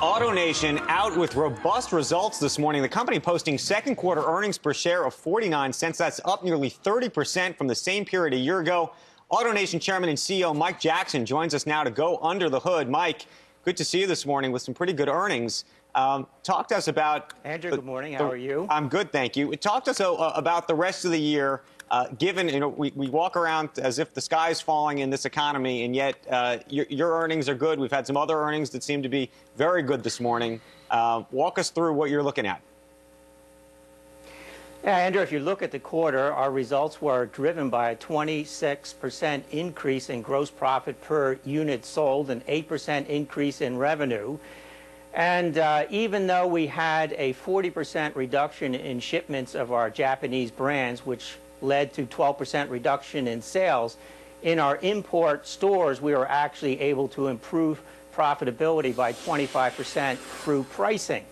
AutoNation out with robust results this morning. The company posting second quarter earnings per share of 49 cents. That's up nearly 30% from the same period a year ago. AutoNation Chairman and CEO Mike Jackson joins us now to go under the hood. Mike, good to see you this morning with some pretty good earnings. Talk to us about... Andrew, good morning. How are you? I'm good, thank you. Talk to us about the rest of the year. Given, we walk around as if the sky's falling in this economy, and yet your earnings are good. We've had some other earnings that seem to be very good this morning. Walk us through what you're looking at. Yeah, Andrew, if you look at the quarter, our results were driven by a 26% increase in gross profit per unit sold, an 8% increase in revenue. And even though we had a 40% reduction in shipments of our Japanese brands, which led to 12% reduction in sales, in our import stores, we were actually able to improve profitability by 25% through pricing.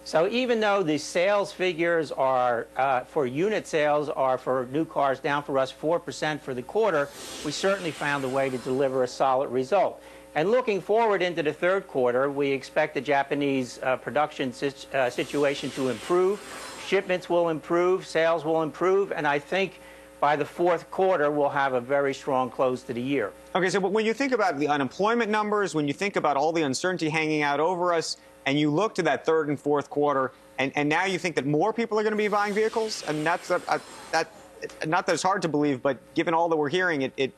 So even though the sales figures are, for unit sales are for new cars down for us 4% for the quarter, we certainly found a way to deliver a solid result. And looking forward into the third quarter, we expect the Japanese production situation to improve. Shipments will improve, sales will improve, and I think by the fourth quarter, we'll have a very strong close to the year. Okay, so when you think about the unemployment numbers, when you think about all the uncertainty hanging out over us, and you look to that third and fourth quarter, and now you think that more people are going to be buying vehicles, and that's not that it's hard to believe, but given all that we're hearing, it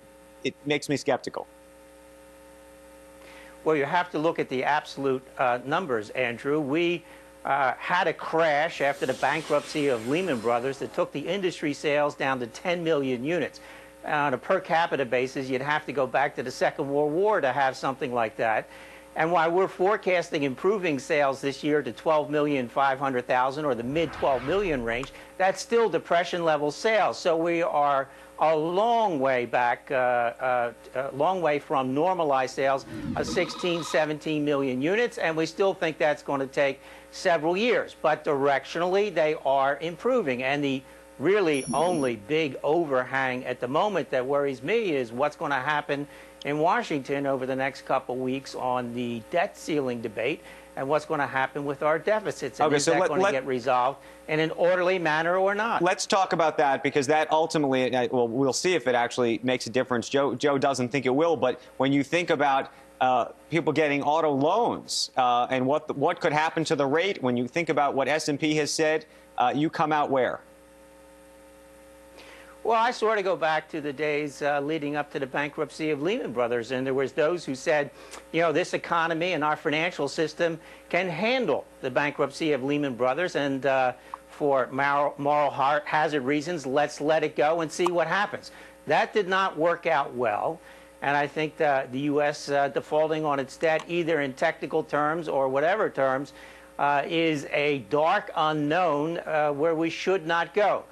makes me skeptical. Well, you have to look at the absolute numbers, Andrew. We had a crash after the bankruptcy of Lehman Brothers that took the industry sales down to 10 million units. On a per capita basis, you'd have to go back to the Second World War to have something like that. And while we're forecasting improving sales this year to 12,500,000 or the mid-12 million range, that's still depression-level sales. So we are a long way back, a long way from normalized sales of 16, 17 million units, and we still think that's going to take several years. But directionally, they are improving. And the really only big overhang at the moment that worries me is what's going to happen in Washington over the next couple weeks on the debt ceiling debate and what's going to happen with our deficits. And is that going to get resolved in an orderly manner or not? Let's talk about that, because that ultimately, well, we'll see if it actually makes a difference. Joe doesn't think it will, but when you think about people getting auto loans and what could happen to the rate, when you think about what S&P has said, you come out where? Well, I sort of go back to the days leading up to the bankruptcy of Lehman Brothers, and there was those who said, you know, this economy and our financial system can handle the bankruptcy of Lehman Brothers, and for moral hazard reasons, let's let it go and see what happens. That did not work out well, and I think the U.S. Defaulting on its debt, either in technical terms or whatever terms, is a dark unknown where we should not go.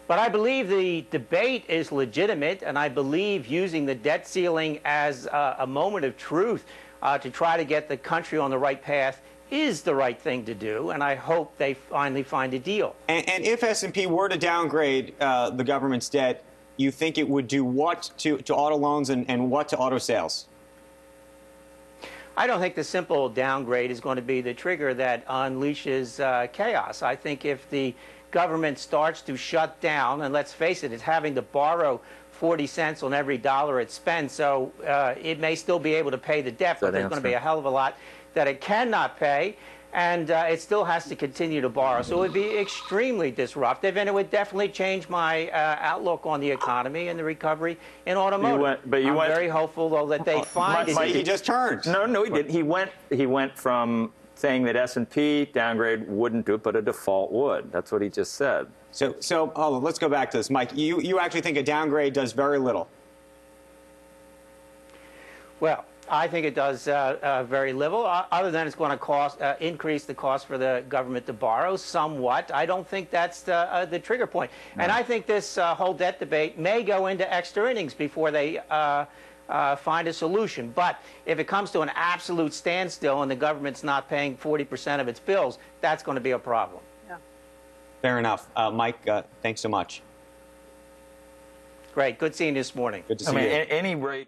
But I believe the debate is legitimate, and I believe using the debt ceiling as a moment of truth to try to get the country on the right path is the right thing to do, and I hope they finally find a deal. And if S&P were to downgrade the government's debt, you think it would do what to auto loans and what to auto sales? I don't think the simple downgrade is going to be the trigger that unleashes chaos. I think if the government starts to shut down, and let's face it, it's having to borrow 40 cents on every dollar it spends, so it may still be able to pay the debt, but there's going to be a hell of a lot that it cannot pay, and it still has to continue to borrow. So it would be extremely disruptive, and it would definitely change my outlook on the economy and the recovery in automotive. I'm very hopeful, though, that they find it. He just turned. No, he didn't. He went from saying that S&P downgrade wouldn't do it, but a default would. That's what he just said. So let's go back to this, Mike. You actually think a downgrade does very little? Well, I think it does very little, other than it's going to increase the cost for the government to borrow somewhat. I don't think that's the trigger point. No. And I think this whole debt debate may go into extra innings before they find a solution. But if it comes to an absolute standstill and the government's not paying 40% of its bills, that's going to be a problem. Yeah. Fair enough. Mike, thanks so much. Great. Good seeing you this morning. Good to I see mean, you. any rate.